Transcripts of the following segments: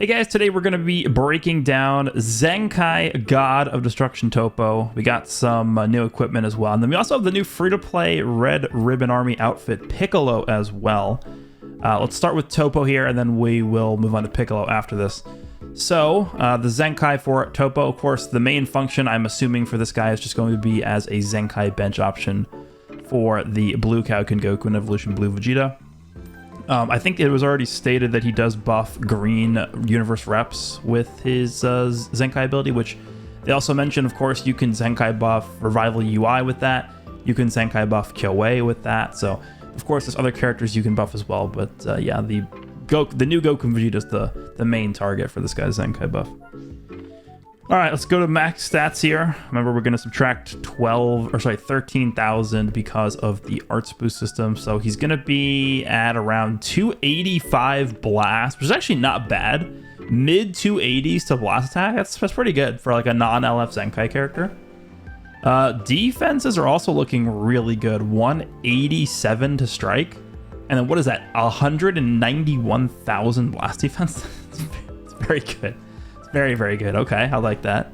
Hey guys, today we're going to be breaking down Zenkai God of Destruction TOPPO. We got some new equipment as well. And then we also have the new free-to-play Red Ribbon Army outfit Piccolo as well. Let's start with TOPPO here, and then we will move on to Piccolo after this. So, the Zenkai for TOPPO, of course, the main function I'm assuming for this guy is just going to be as a Zenkai bench option for the Blue Cow Kengoku and Evolution Blue Vegeta. I think it was already stated that he does buff green universe reps with his Zenkai ability, which they also mentioned, of course, you can Zenkai buff Revival UI with that. You can Zenkai buff Kyoei with that. So, of course, there's other characters you can buff as well. But yeah, the new Goku and Vegeta is the main target for this guy's Zenkai buff. All right, let's go to max stats here. Remember, we're going to subtract 13,000 because of the Arts Boost system. So he's going to be at around 285 blast, which is actually not bad. Mid 280s to blast attack. That's pretty good for like a non-LF Zenkai character. Defenses are also looking really good. 187 to strike. And then what is that? 191,000 blast defense? It's very good. Very, very good. Okay, I like that.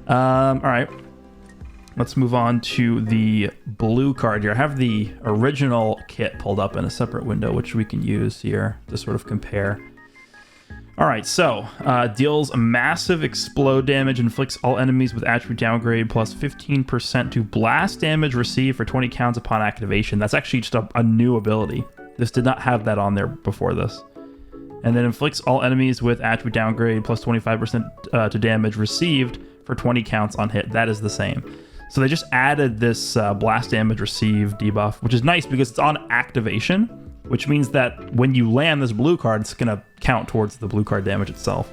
All right. Let's move on to the blue card here. I have the original kit pulled up in a separate window, which we can use here to sort of compare. All right, so deals massive explode damage, inflicts all enemies with attribute downgrade plus 15% to blast damage received for 20 counts upon activation. That's actually just a new ability. This did not have that on there before this. And then inflicts all enemies with attribute downgrade plus 25% to damage received for 20 counts on hit. That is the same. So they just added this blast damage received debuff, which is nice because it's on activation, which means that when you land this blue card, it's going to count towards the blue card damage itself.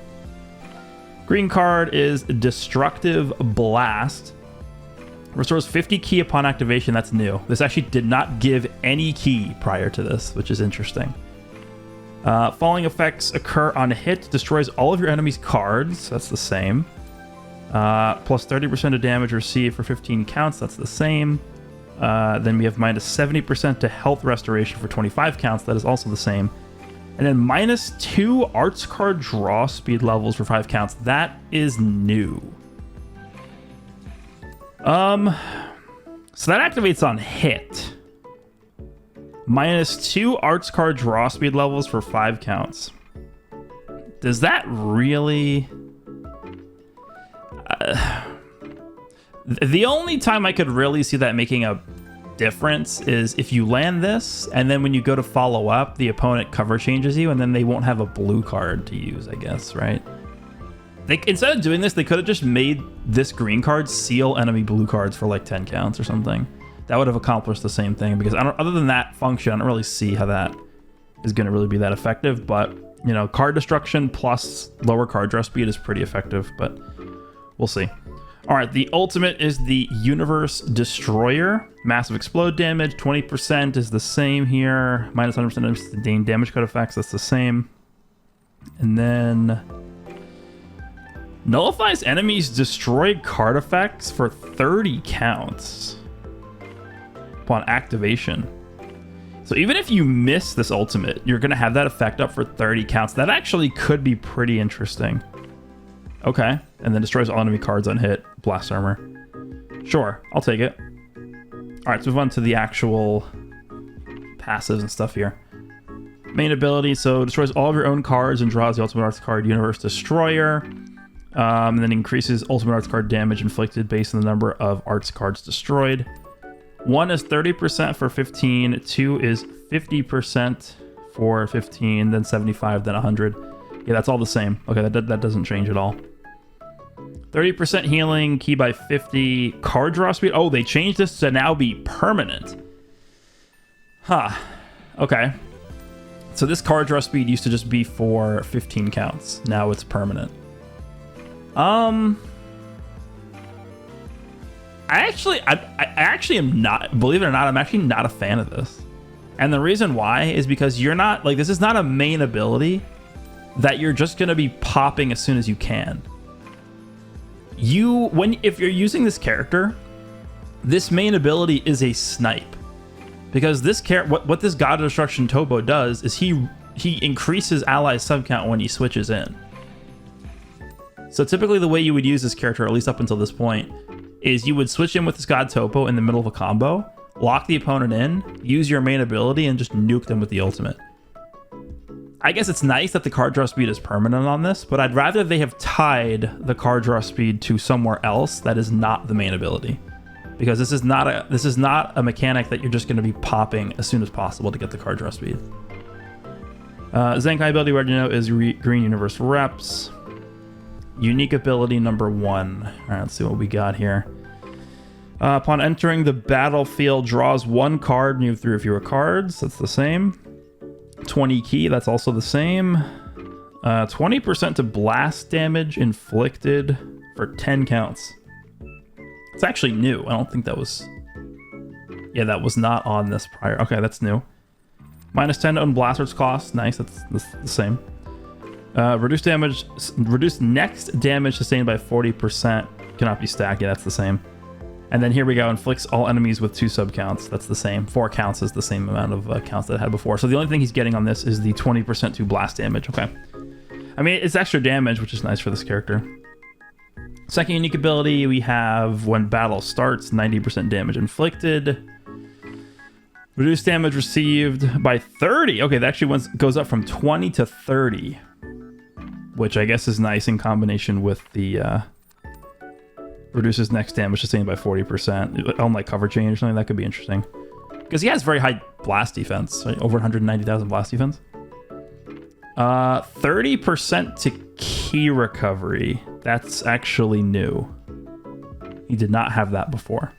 Green card is Destructive Blast. Restores 50 ki upon activation. That's new. This actually did not give any ki prior to this, which is interesting. Falling effects occur on hit, destroys all of your enemy's cards. That's the same. Plus 30% of damage received for 15 counts. That's the same. Then we have minus 70% to health restoration for 25 counts. That is also the same. And then minus 2 arts card draw speed levels for 5 counts. That is new. So that activates on hit. Minus 2 arts card draw speed levels for 5 counts. Does that really... the only time I could really see that making a difference is if you land this, and then when you go to follow up, the opponent cover changes you, and then they won't have a blue card to use, I guess, right? Instead of doing this, they could have just made this green card seal enemy blue cards for like 10 counts or something. That would have accomplished the same thing, because other than that function, I don't really see how that is going to really be that effective. But, you know, card destruction plus lower card draw speed is pretty effective, but we'll see. All right, the ultimate is the Universe Destroyer. Massive explode damage, 20% is the same here. Minus 100% of sustained damage code effects, that's the same. And then nullifies enemies' destroyed card effects for 30 counts upon activation. So even if you miss this ultimate, you're going to have that effect up for 30 counts. That actually could be pretty interesting. Okay, and then destroys all enemy cards on hit. Blast armor. Sure, I'll take it. All right, let's move on to the actual passives and stuff here. Main ability, so destroys all of your own cards and draws the ultimate arts card Universe Destroyer. And then increases ultimate arts card damage inflicted based on the number of arts cards destroyed. 1 is 30% for 15, 2 is 50% for 15, then 75, then 100. Yeah, that's all the same. Okay, that doesn't change at all. 30% healing, key by 50, card draw speed. Oh, they changed this to now be permanent. Huh. Okay. So this card draw speed used to just be for 15 counts. Now it's permanent. I actually am not, believe it or not, I'm actually not a fan of this. And the reason why is because you're not, like, this is not a main ability that you're just going to be popping as soon as you can. If you're using this character, this main ability is a snipe. Because this what this God of Destruction TOPPO does is he increases ally sub count when he switches in. So typically the way you would use this character, at least up until this point, is you would switch in with this god TOPPO in the middle of a combo, lock the opponent in, use your main ability, and just nuke them with the ultimate. I guess it's nice that the card draw speed is permanent on this, but I'd rather they have tied the card draw speed to somewhere else that is not the main ability. Because this is not a mechanic that you're just going to be popping as soon as possible to get the card draw speed. Zenkai ability, what you know, is Green Universe Reps. Unique ability number 1. All right, let's see what we got here. Upon entering the battlefield, draws 1 card and you have 3 or fewer cards. That's the same. 20 key, that's also the same. 20% to blast damage inflicted for 10 counts. It's actually new. I don't think that was... Yeah, that was not on this prior. Okay, that's new. Minus 10 to own blasters cost. Nice, that's the same. Reduce next damage sustained by 40%. Cannot be stacked. Yeah, that's the same. And then here we go. Inflicts all enemies with 2 sub counts. That's the same. 4 counts is the same amount of counts that it had before. So the only thing he's getting on this is the 20% to blast damage. Okay. I mean, it's extra damage, which is nice for this character. Second unique ability, we have when battle starts, 90% damage inflicted. Reduce damage received by 30. Okay, that actually goes up from 20 to 30. Which I guess is nice in combination with the reduces next damage sustained by 40%. On like cover change or something, that could be interesting. Because he has very high blast defense, right? Over 190,000 blast defense. 30% to key recovery. That's actually new. He did not have that before.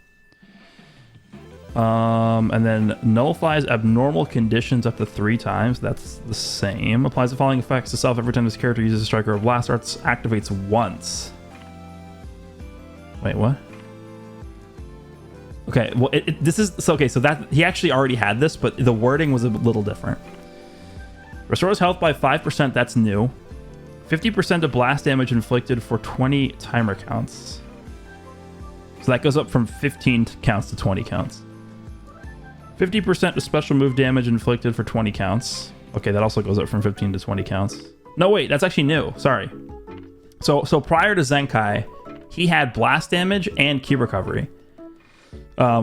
And then nullifies abnormal conditions up to 3 times. That's the same. Applies the following effects to self every time this character uses a striker or blast arts. Activates once. Wait, what? Okay, well, this is so. Okay, so that he actually already had this, but the wording was a little different. Restores health by 5%. That's new. 50% of blast damage inflicted for 20 timer counts. So that goes up from 15 counts to 20 counts. 50% of special move damage inflicted for 20 counts. Okay, that also goes up from 15 to 20 counts. No, wait, that's actually new. Sorry. So prior to Zenkai, he had blast damage and key recovery,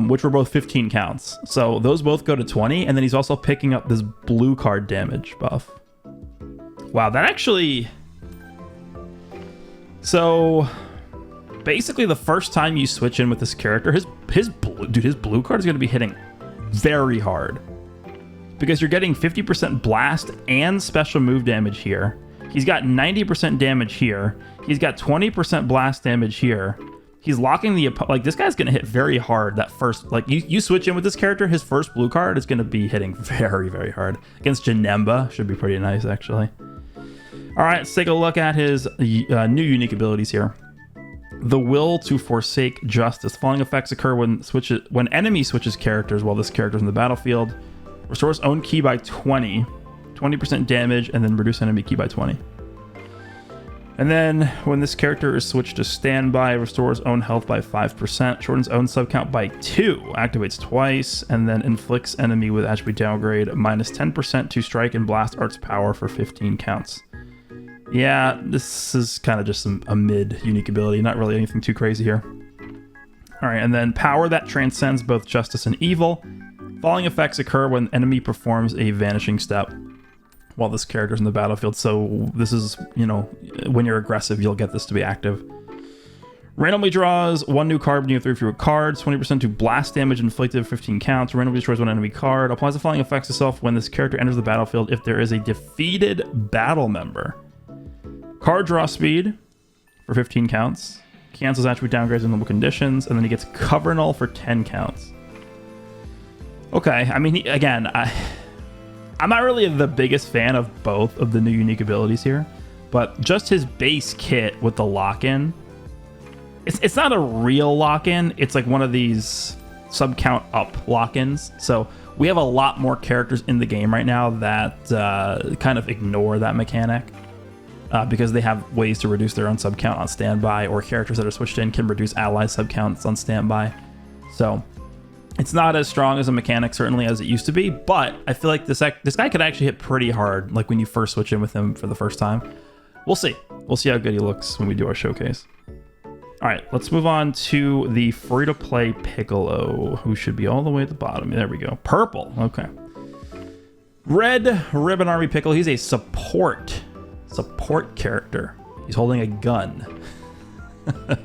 which were both 15 counts. So those both go to 20, and then he's also picking up this blue card damage buff. Wow, that actually... So basically the first time you switch in with this character, his blue card is going to be hitting very hard because you're getting 50% blast and special move damage here. He's got 90% damage here. He's got 20% blast damage here. He's locking the like this guy's gonna hit very hard. That first, like you switch in with this character, his first blue card is gonna be hitting very, very hard. Against Janemba should be pretty nice actually. All right, let's take a look at his new unique abilities here. The will to forsake justice. Following effects occur when enemy switches characters while this character is in the battlefield. Restores own key by 20, 20% damage, and then reduce enemy key by 20. And then when this character is switched to standby, restores own health by 5%, shortens own sub count by 2, activates twice, and then inflicts enemy with attribute downgrade minus 10% to strike and blast arts power for 15 counts. Yeah, this is kind of just a mid unique ability, not really anything too crazy here. All right, and then power that transcends both justice and evil. Following effects occur when enemy performs a vanishing step while this character's in the battlefield. So this is, you know, when you're aggressive, you'll get this to be active. Randomly draws 1 new card when you have 3 fewer cards. 20% to blast damage inflicted, 15 counts. Randomly destroys 1 enemy card. Applies the following effects to self when this character enters the battlefield if there is a defeated battle member. Card draw speed for 15 counts. Cancels attribute downgrades in normal conditions. And then he gets cover null for 10 counts. Okay, I mean, again, I'm not really the biggest fan of both of the new unique abilities here, but just his base kit with the lock-in, it's not a real lock-in, it's like one of these sub-count up lock-ins. So we have a lot more characters in the game right now that kind of ignore that mechanic because they have ways to reduce their own sub-count on standby, or characters that are switched in can reduce ally sub-counts on standby. So it's not as strong as a mechanic, certainly, as it used to be, but I feel like this guy could actually hit pretty hard, like when you first switch in with him for the first time. We'll see. We'll see how good he looks when we do our showcase. All right, let's move on to the free-to-play Piccolo, who should be all the way at the bottom. There we go. Purple. Okay. Red Ribbon Army Piccolo. He's a support character. He's holding a gun.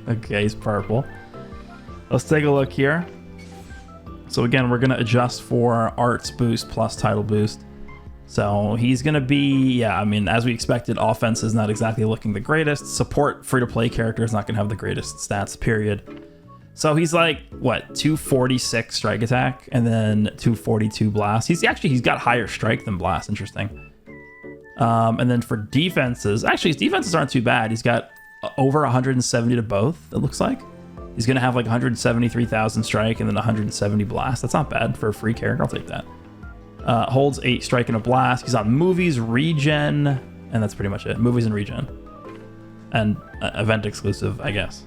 Okay, he's purple. Let's take a look here. So again, we're going to adjust for arts boost plus title boost. So he's going to be, yeah, I mean, as we expected, offense is not exactly looking the greatest. Support free-to-play character is not going to have the greatest stats, period. So he's like, what, 246 strike attack and then 242 blast. He's got higher strike than blast. Interesting. And then for defenses, actually his defenses aren't too bad. He's got over 170 to both, it looks like. He's going to have like 173,000 strike and then 170 blast. That's not bad for a free character. I'll take that. Holds 8 strike and a blast. He's on movies, regen, and that's pretty much it. Movies and regen. And event exclusive, I guess.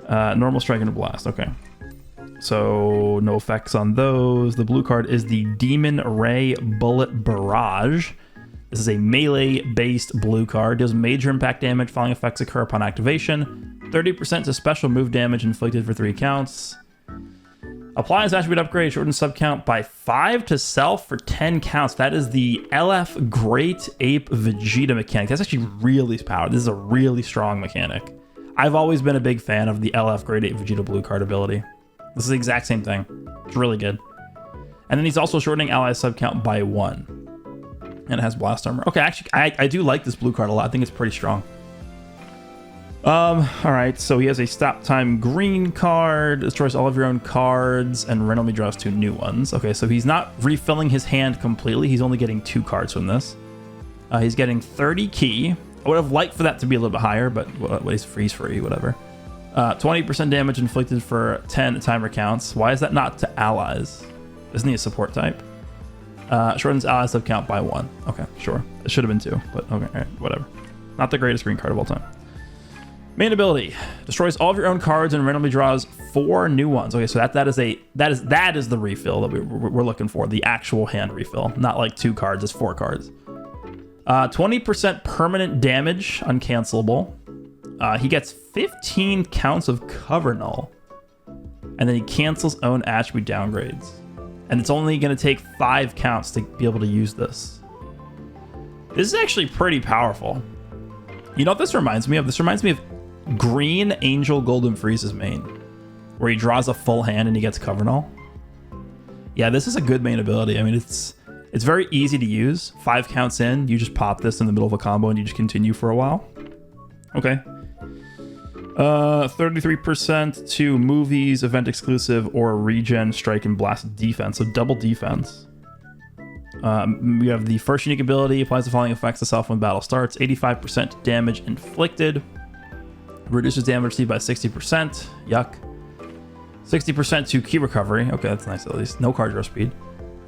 Normal strike and a blast. Okay. So no effects on those. The blue card is the Demon Ray Bullet Barrage. This is a melee-based blue card. Deals major impact damage. Following effects occur upon activation. 30% to special move damage inflicted for 3 counts. Applies attribute upgrade, shortens sub count by 5 to self for 10 counts. That is the LF Great Ape Vegeta mechanic. That's actually really powerful. This is a really strong mechanic. I've always been a big fan of the LF Great Ape Vegeta blue card ability. This is the exact same thing. It's really good. And then he's also shortening ally sub count by 1. And it has blast armor. Okay, actually, I do like this blue card a lot. I think it's pretty strong. All right, so he has a stop time green card, destroys all of your own cards, and randomly draws 2 new ones. Okay, so he's not refilling his hand completely. He's only getting 2 cards from this. He's getting 30 key. I would have liked for that to be a little bit higher, but he's free, whatever. 20% damage inflicted for 10 timer counts. Why is that not to allies? Isn't he a support type? Shortens ally sub count by 1. Okay, sure. It should have been 2, but okay, all right, whatever. Not the greatest green card of all time. Main ability destroys all of your own cards and randomly draws 4 new ones. Okay, so that is the refill that we're looking for, the actual hand refill, not like 2 cards, it's 4 cards. 20% permanent damage, uncancelable. He gets 15 counts of cover null, and then he cancels own attribute downgrades, and it's only going to take 5 counts to be able to use this. This is actually pretty powerful. You know what this reminds me of? This reminds me of Green Angel Golden Freeze's main, where he draws a full hand and he gets cover null. Yeah, this is a good main ability. I mean, it's very easy to use. 5 counts in, you just pop this in the middle of a combo and you just continue for a while. Okay. 33% to movies, event exclusive, or regen, strike, and blast defense. So double defense. We have the first unique ability, applies the following effects to self when battle starts. 85% damage inflicted. Reduces damage received by 60%. Yuck. 60% to key recovery. Okay, that's nice at least. No card draw speed.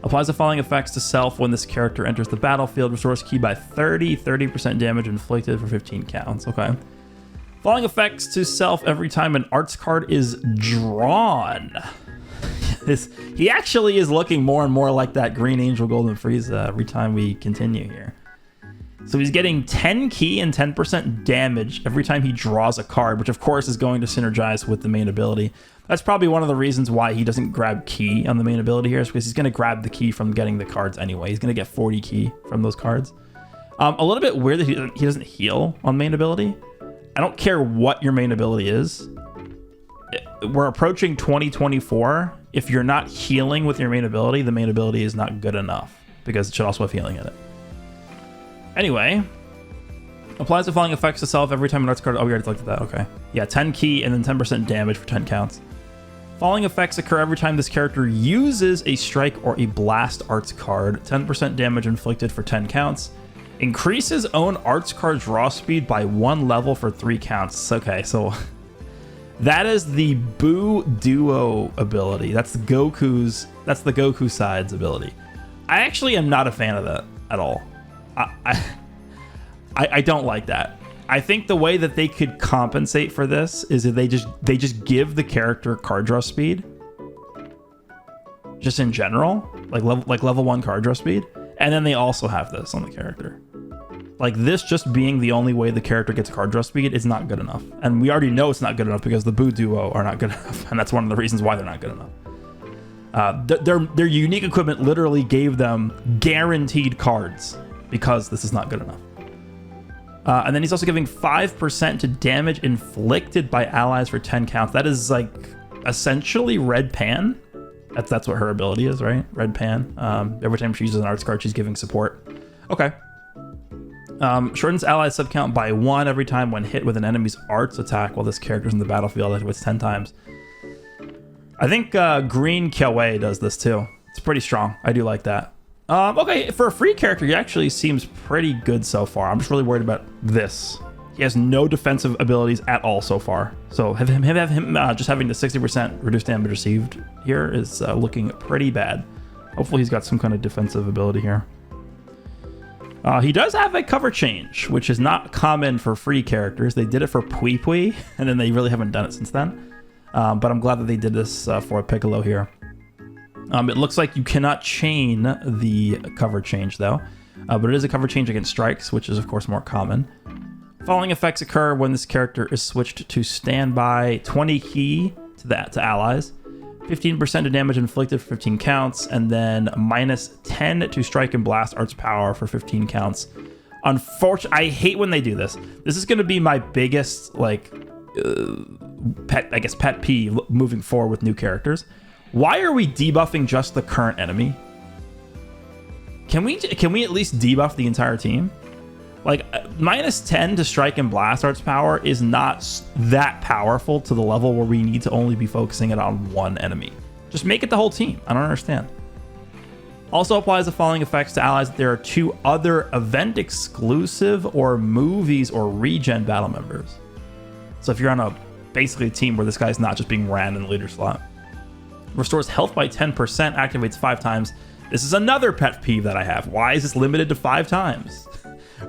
Applies the following effects to self when this character enters the battlefield. Restores key by 30% damage inflicted for 15 counts. Okay. Following effects to self every time an arts card is drawn. He actually is looking more and more like that Green Angel Golden Freeze every time we continue here. So he's getting 10 key and 10% damage every time he draws a card, which of course is going to synergize with the main ability. That's probably one of the reasons why he doesn't grab key on the main ability here, is because he's going to grab the key from getting the cards anyway. He's going to get 40 key from those cards. A little bit weird that he doesn't heal on main ability. I don't care what your main ability is. We're approaching 2024. If you're not healing with your main ability, the main ability is not good enough, because it should also have healing in it. Anyway, applies the following effects to self every time an arts card. Oh, we already looked at that. Okay. Yeah, 10 key and then 10% damage for 10 counts. Following effects occur every time this character uses a strike or a blast arts card. 10% damage inflicted for 10 counts. Increases own arts card draw speed by 1 level for 3 counts. Okay, so that is the Boo Duo ability. That's the Goku side's ability. I actually am not a fan of that at all. I don't like that. I think the way that they could compensate for this is that they just give the character card draw speed, just in general, like level 1 card draw speed, and then they also have this on the character. Like, this just being the only way the character gets card draw speed is not good enough. And we already know it's not good enough because the Boo duo are not good enough. And that's one of the reasons why they're not good enough. Their unique equipment literally gave them guaranteed cards because this is not good enough. And then he's also giving 5% to damage inflicted by allies for 10 counts. That is like essentially Red Pan. That's what her ability is, right? Red Pan. Every time she uses an arts card, she's giving support. Okay. Shortens allies sub count by 1 every time when hit with an enemy's arts attack while this character's in the battlefield. It was 10 times. I think Green Kiawe does this too. It's pretty strong. I do like that. Okay, for a free character, he actually seems pretty good so far. I'm just really worried about this. He has no defensive abilities at all so far. So have him just having the 60% reduced damage received here is looking pretty bad. Hopefully he's got some kind of defensive ability here. He does have a cover change, which is not common for free characters. They did it for Pui Pui, and then they really haven't done it since then. But I'm glad that they did this for a Piccolo here. It looks like you cannot chain the cover change, though. But it is a cover change against strikes, which is, of course, more common. Following effects occur when this character is switched to standby, 20 ki to allies. 15% of damage inflicted for 15 counts, and then minus 10 to strike and blast arts power for 15 counts. Unfortunately, I hate when they do this. This is going to be my biggest, like, pet peeve moving forward with new characters. Why are we debuffing just the current enemy? Can we at least debuff the entire team? Like, minus 10 to strike and blast arts power is not that powerful to the level where we need to only be focusing it on one enemy. Just make it the whole team. I don't understand. Also applies the following effects to allies. There are 2 other event exclusive or movies or regen battle members. So if you're on basically a team where this guy's not just being ran in the leader slot. Restores health by 10%, activates 5 times. This is another pet peeve that I have. Why is this limited to 5 times?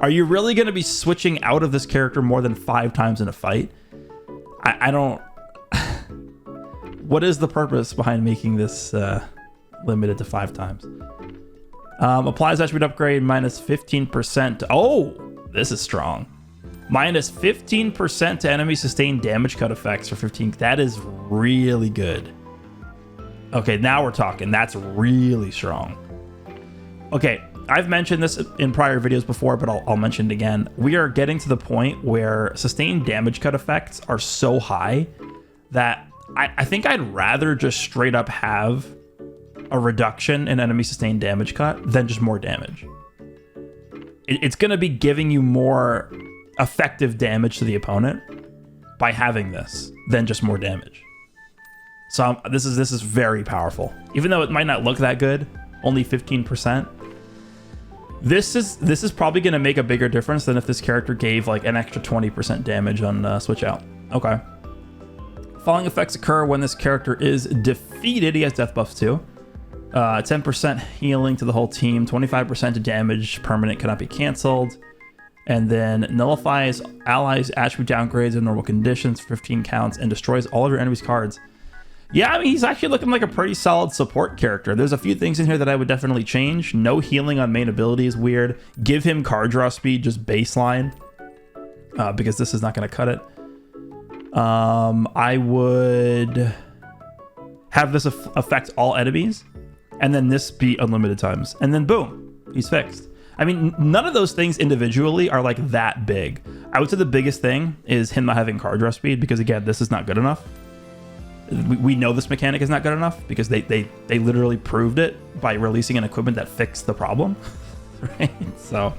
Are you really going to be switching out of this character more than 5 times in a fight? I don't... What is the purpose behind making this limited to 5 times? Applies attribute upgrade, minus 15%. Oh, this is strong. Minus 15% to enemy sustained damage cut effects for 15. That is really good. Okay, now we're talking. That's really strong. Okay, I've mentioned this in prior videos before, but I'll mention it again. We are getting to the point where sustained damage cut effects are so high that I think I'd rather just straight up have a reduction in enemy sustained damage cut than just more damage. It's going to be giving you more effective damage to the opponent by having this than just more damage. So this is very powerful. Even though it might not look that good, only 15%. This is probably going to make a bigger difference than if this character gave like an extra 20% damage on switch out. Okay. Following effects occur when this character is defeated. He has death buffs too. 10% healing to the whole team. 25% to damage permanent cannot be canceled. And then nullifies allies' attribute downgrades in normal conditions for 15 counts and destroys all of your enemy's cards. Yeah, I mean, he's actually looking like a pretty solid support character. There's a few things in here that I would definitely change. No healing on main ability is weird. Give him card draw speed, just baseline, because this is not going to cut it. I would have this affect all enemies, and then this be unlimited times. And then boom, he's fixed. I mean, none of those things individually are like that big. I would say the biggest thing is him not having card draw speed, because again, this is not good enough. We know this mechanic is not good enough because they literally proved it by releasing an equipment that fixed the problem. Right? So,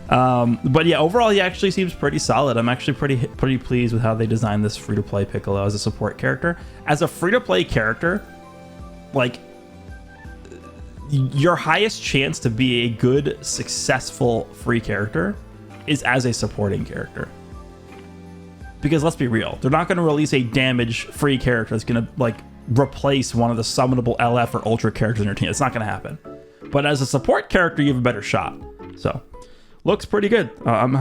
but yeah, overall he actually seems pretty solid. I'm actually pretty pleased with how they designed this free-to-play Piccolo as a support character. As a free-to-play character, like, your highest chance to be a good, successful free character is as a supporting character. Because let's be real, they're not going to release a damage-free character that's going to like replace one of the summonable LF or Ultra characters in your team. It's not going to happen. But as a support character, you have a better shot. So, looks pretty good. I'm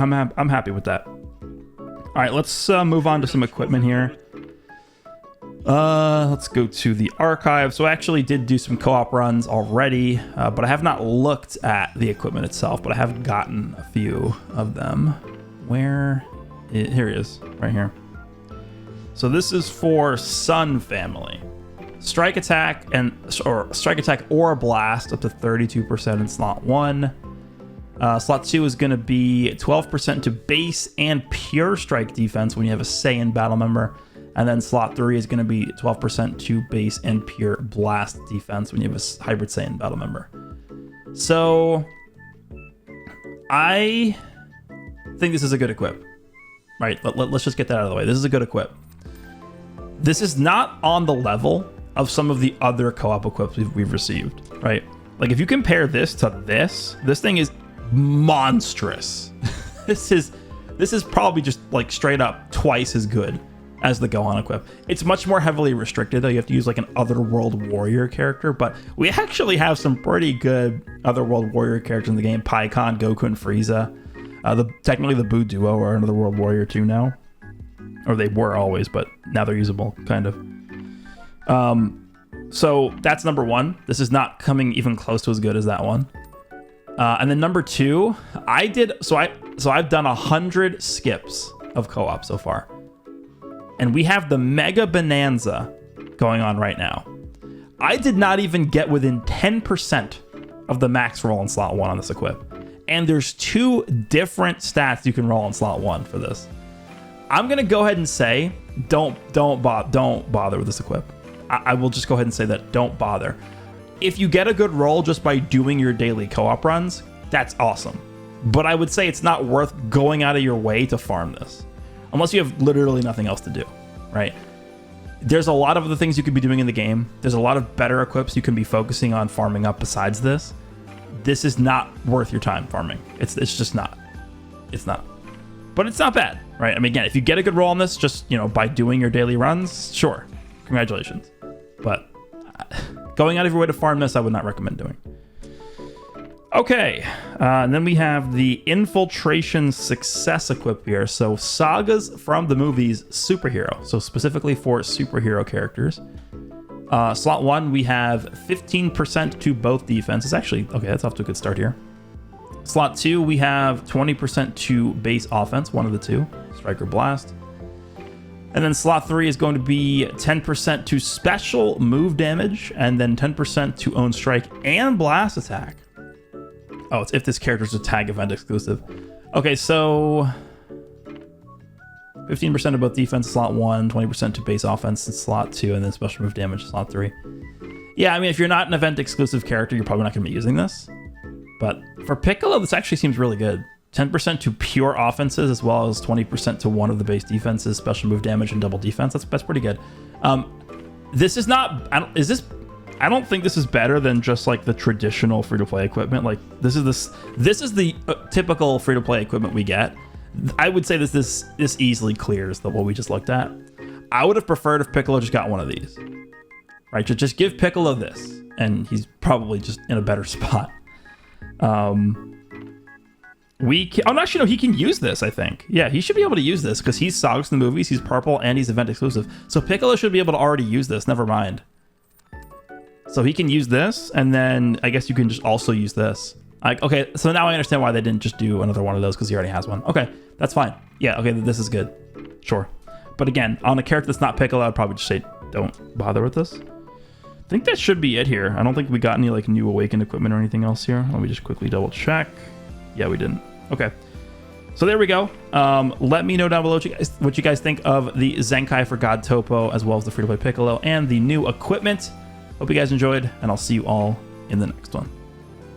happy with that. All right, let's move on to some equipment here. Let's go to the archive. So I actually did do some co-op runs already, but I have not looked at the equipment itself, but I have gotten a few of them. Here he is, right here. So this is for Sun family. Strike attack or blast up to 32% in slot 1. Slot 2 is going to be 12% to base and pure strike defense when you have a Saiyan battle member. And then slot 3 is going to be 12% to base and pure blast defense when you have a hybrid Saiyan battle member. So I think this is a good equip. Right, let's just get that out of the way. This is a good equip. This is not on the level of some of the other co-op equips we've received, right? Like if you compare this to this thing is monstrous. This is probably just like straight up twice as good as the Gohan equip. It's much more heavily restricted though. You have to use like an Otherworld Warrior character, but we actually have some pretty good Otherworld Warrior characters in the game. Pikkon, Goku, and Frieza. Technically the Buu duo are another World Warrior 2 now. Or they were always, but now they're usable, kind of. So that's number 1. This is not coming even close to as good as that one. And then number 2, I've done 100 skips of co-op so far. And we have the Mega Bonanza going on right now. I did not even get within 10% of the max roll in slot 1 on this equip. And there's 2 different stats you can roll in slot 1 for this. I'm gonna go ahead and say, don't bother with this equip. I will just go ahead and say that don't bother. If you get a good roll just by doing your daily co-op runs, that's awesome. But I would say it's not worth going out of your way to farm this, unless you have literally nothing else to do, right? There's a lot of other things you could be doing in the game. There's a lot of better equips you can be focusing on farming up besides this. This is not worth your time farming. It's just not. It's not. But it's not bad, right? I mean, again, if you get a good roll on this, just, by doing your daily runs, sure. Congratulations. But going out of your way to farm this, I would not recommend doing. Okay. And then we have the Infiltration Success equip here. So sagas from the movies superhero. So specifically for superhero characters. Slot 1, we have 15% to both defenses. Actually, okay, that's off to a good start here. Slot 2, we have 20% to base offense, one of the 2, strike or blast. And then slot 3 is going to be 10% to special move damage, and then 10% to own strike and blast attack. Oh, it's if this character's a tag event exclusive. Okay, so 15% of both defense slot 1, 20% to base offense in slot 2, and then special move damage slot 3. Yeah, I mean, if you're not an event exclusive character, you're probably not going to be using this. But for Piccolo, this actually seems really good. 10% to pure offenses, as well as 20% to one of the base defenses, special move damage, and double defense. That's pretty good. This is not. I don't think this is better than just like the traditional free-to-play equipment. Like this is the typical free-to-play equipment we get. I would say this easily clears what we just looked at. I would have preferred if Piccolo just got one of these. Right? Just give Piccolo this, and he's probably just in a better spot. Actually, no, he can use this, I think. Yeah, he should be able to use this because he's Sagas in the movies, he's purple, and he's event exclusive. So Piccolo should be able to already use this, never mind. So he can use this, and then I guess you can just also use this. Okay, so now I understand why they didn't just do another one of those because he already has one. Okay, that's fine. Yeah, okay, this is good. Sure. But again, on a character that's not Piccolo, I'd probably just say don't bother with this. I think that should be it here. I don't think we got any like new Awakened equipment or anything else here. Let me just quickly double check. Yeah, we didn't. Okay. So there we go. Let me know down below what you guys think of the Zenkai for God TOPPO, as well as the free-to-play Piccolo and the new equipment. Hope you guys enjoyed, and I'll see you all in the next one.